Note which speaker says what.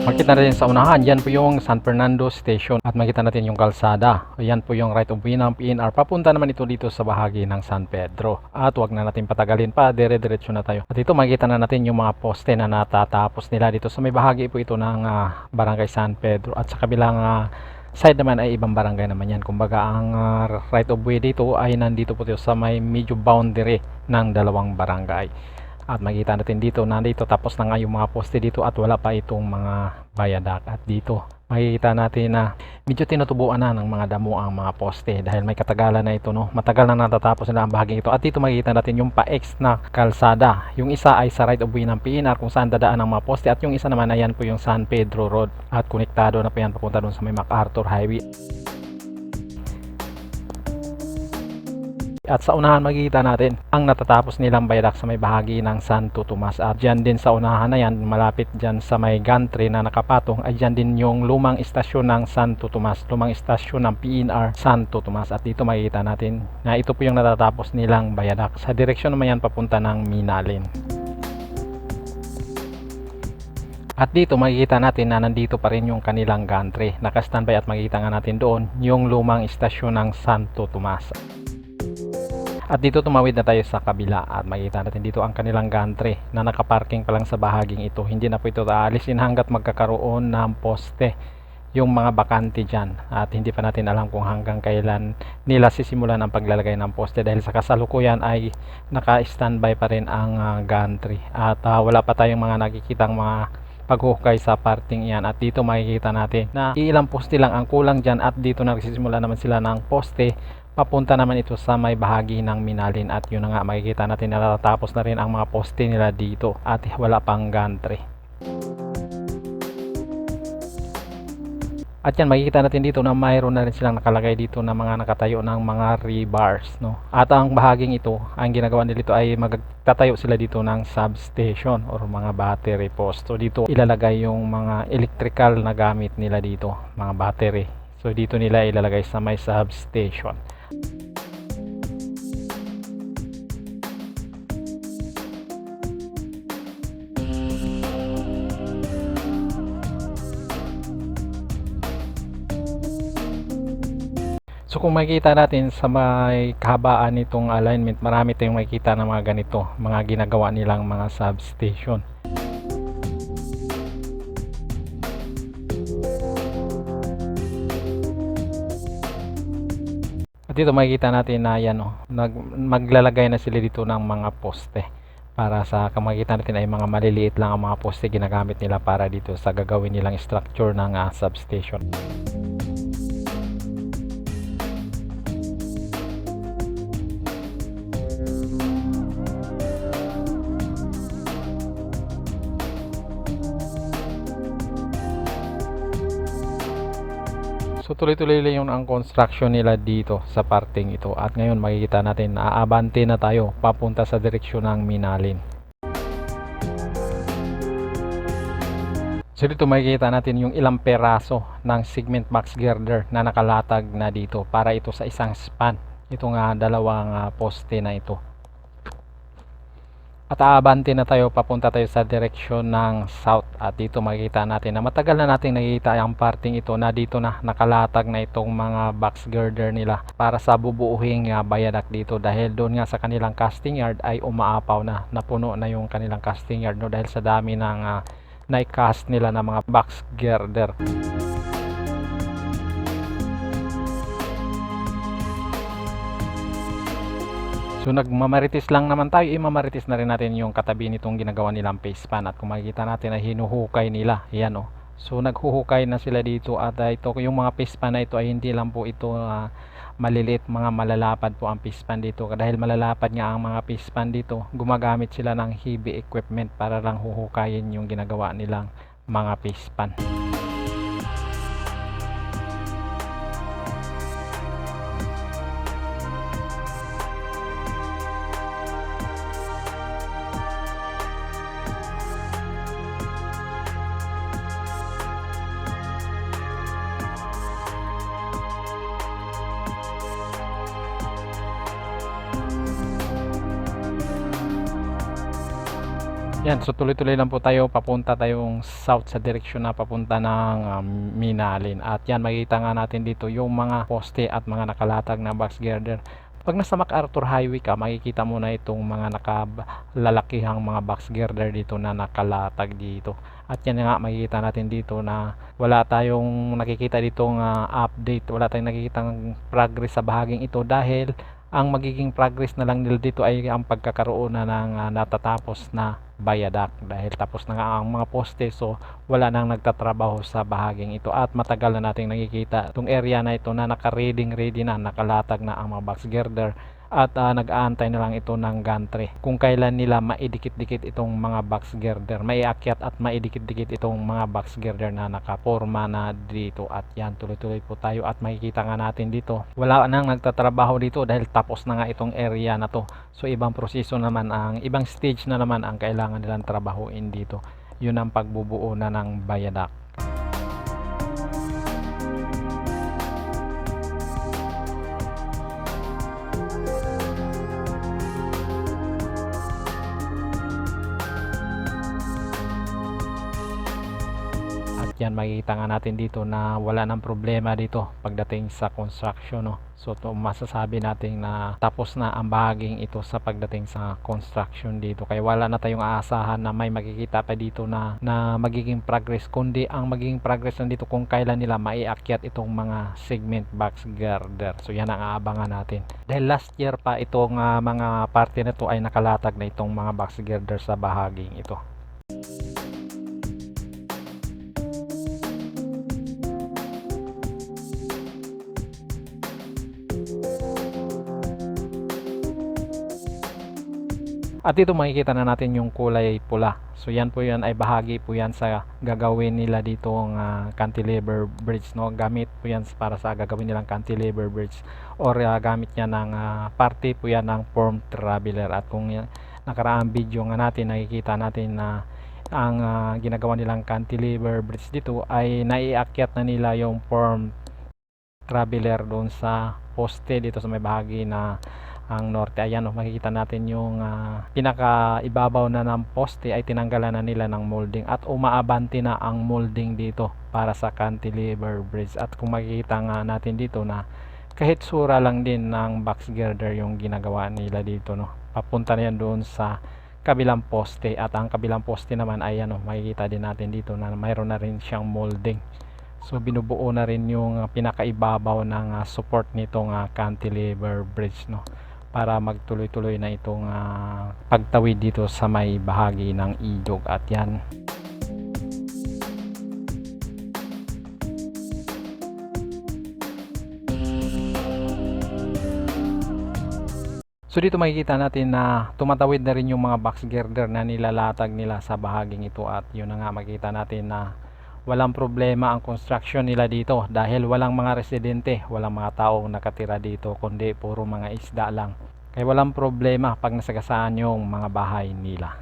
Speaker 1: Makita natin sa unahan, yan po yung San Fernando Station at makita natin yung kalsada. Yan po yung right of way ng PNR. Papunta naman ito dito sa bahagi ng San Pedro. At wag na natin patagalin pa, dire-diretso na tayo. At ito makikita na natin yung mga poste na natatapos nila dito. Sa may bahagi po ito ng Barangay San Pedro at sa kabilang side naman ay ibang barangay naman yan. Kumbaga ang right of way dito ay nandito po ito sa may medyo boundary ng dalawang barangay. At makita natin dito, nandito tapos na nga yung mga poste dito at wala pa itong mga viaduct. At dito makikita natin na medyo tinutubuan na ng mga damo ang mga poste dahil may katagalan na ito, no? Matagal na natatapos na ang bahaging ito. At dito makikita natin yung pa-X na kalsada. Yung isa ay sa right of way ng PNR kung saan dadaan ang mga poste at yung isa naman ayan po yung San Pedro Road at konektado na po yan papunta doon sa may MacArthur Highway. At sa unahan makikita natin ang natatapos nilang viaduct sa may bahagi ng Santo Tomas. At dyan din sa unahan na yan, malapit dyan sa may gantry na nakapatong, ay dyan din yung lumang istasyon ng Santo Tomas, lumang istasyon ng PNR Santo Tomas. At dito makikita natin na ito po yung natatapos nilang viaduct. Sa direksyon naman yan papunta ng Minalin. At dito makikita natin na nandito pa rin yung kanilang gantry. Naka-standby at makikita nga natin doon yung lumang istasyon ng Santo Tomas. At dito tumawid na tayo sa kabila at makikita natin dito ang kanilang gantry na nakaparking pa lang sa bahaging ito. Hindi na po ito aalisin hanggat magkakaroon ng poste yung mga bakante dyan. At hindi pa natin alam kung hanggang kailan nila sisimulan ang paglalagay ng poste dahil sa kasalukuyan ay naka-standby pa rin ang gantry. At wala pa tayong mga nakikitang mga paghukay sa parting yan. At dito makikita natin na ilang poste lang ang kulang dyan at dito nagsisimula naman sila ng poste. Papunta naman ito sa may bahagi ng Minalin at yun na nga makikita natin na natatapos na rin ang mga poste nila dito at wala pang gantry. At yan makikita natin dito na mayroon na rin silang nakalagay dito na mga nakatayo ng mga rebars, no? At ang bahaging ito, ang ginagawa nila dito ay magtatayo sila dito ng substation or mga battery post. So dito ilalagay yung mga electrical na gamit nila dito, mga battery. So dito nila ilalagay sa may substation. So kung makikita natin sa may kahabaan nitong alignment, marami tayong makikita ng mga ganito, mga ginagawa nilang mga substation. At dito makikita natin na yan, maglalagay na sila dito ng mga poste. Para sa makikita natin ay mga maliliit lang ang mga poste ginagamit nila para dito sa gagawin nilang structure ng substation. So tuloy-tuloy lang yung ang construction nila dito sa parting ito. At ngayon makikita natin na aabante na tayo papunta sa direksyon ng Minalin. So dito makikita natin yung ilang peraso ng segment box girder na nakalatag na dito para ito sa isang span. Ito nga dalawang poste na ito. At aabante na tayo, papunta tayo sa direksyon ng south. At dito makikita natin na matagal na natin nakikita ang parting ito na dito na nakalatag na itong mga box girder nila para sa bubuuhing viaduct dito dahil doon nga sa kanilang casting yard ay umaapaw na, napuno na yung kanilang casting yard, no, dahil sa dami ng na-cast nila na mga box girder. So nagmamarites lang naman tayo, mamarites na rin natin yung katabi nitong ginagawa nilang face pan. At kung makikita natin ay hinuhukay nila, yan So naghuhukay na sila dito at ito yung mga face pan na ito ay hindi lang po ito maliliit, mga malalapad po ang face pan dito. Dahil malalapad nga ang mga face pan dito, gumagamit sila ng heavy equipment para lang huhukayin yung ginagawa nilang mga face pan. Yan, so tuloy-tuloy lang po tayo, papunta tayong south sa direksyon na papunta ng Minalin. At yan, makikita nga natin dito yung mga poste at mga nakalatag na box girder. Pag nasa MacArthur Highway ka, makikita mo na itong mga nakalalakihang mga box girder dito na nakalatag dito. At yan nga, makikita natin dito na wala tayong nakikita ditong update, wala tayong nakikitang progress sa bahaging ito dahil ang magiging progress na lang nila dito ay ang pagkakaroon na ng natatapos na viaduct dahil tapos na nga ang mga poste, so wala nang nagtatrabaho sa bahaging ito at matagal na nating nakikita itong area na ito na naka-ready na, nakalatag na ang mga box girder at nag-aantay na lang ito ng gantry kung kailan nila maidikit-dikit itong mga box girder, maiakyat at maidikit-dikit itong mga box girder na nakaporma na dito. At yan, tuloy-tuloy po tayo at makikita nga natin dito wala nang nagtatrabaho dito dahil tapos na nga itong area na to. So ibang proseso naman, ang ibang stage na naman ang kailangan nilang trabahuin dito, yun ang pagbubuo na ng viaduct. Yan, makikita nga natin dito na wala nang problema dito pagdating sa construction, no? So masasabi natin na tapos na ang bahaging ito sa pagdating sa construction dito, kaya wala na tayong aasahan na may makikita pa dito na magiging progress, kundi ang magiging progress nandito kung kailan nila maiakyat itong mga segment box girder. So yan ang aabangan natin dahil last year pa itong mga parte na ito ay nakalatag na itong mga box girder sa bahaging ito. At dito makikita na natin yung kulay pula. So yan po, yan ay bahagi po yan sa gagawin nila dito ng cantilever bridge, no? Gamit po yan para sa gagawin nilang cantilever bridge or gamit niya ng parte po yan ng form traveler. At kung nakaraang video nga natin, nakikita natin na ang ginagawa nilang cantilever bridge dito ay naiakyat na nila yung form traveler doon sa poste dito sa may bahagi na ang norte. Ayan, makikita natin yung pinaka ibabaw na ng poste ay tinanggalan na nila ng molding at umaabante na ang molding dito para sa cantilever bridge. At kung makikita nga natin dito na kahit sura lang din ng box girder yung ginagawa nila dito, no? Papunta na yan doon sa kabilang poste at ang kabilang poste naman ay makikita din natin dito na mayroon na rin siyang molding. So binubuo na rin yung pinakaibabaw ng support nitong cantilever bridge, no? Para magtuloy-tuloy na itong pagtawid dito sa may bahagi ng ilog. At yan, so dito makikita natin na tumatawid na rin yung mga box girder na nilalatag nila sa bahaging ito. At yun na nga, makikita natin na walang problema ang construction nila dito dahil walang mga residente, walang mga taong nakatira dito, kundi puro mga isda lang. Kaya walang problema pag nasagasaan yung mga bahay nila.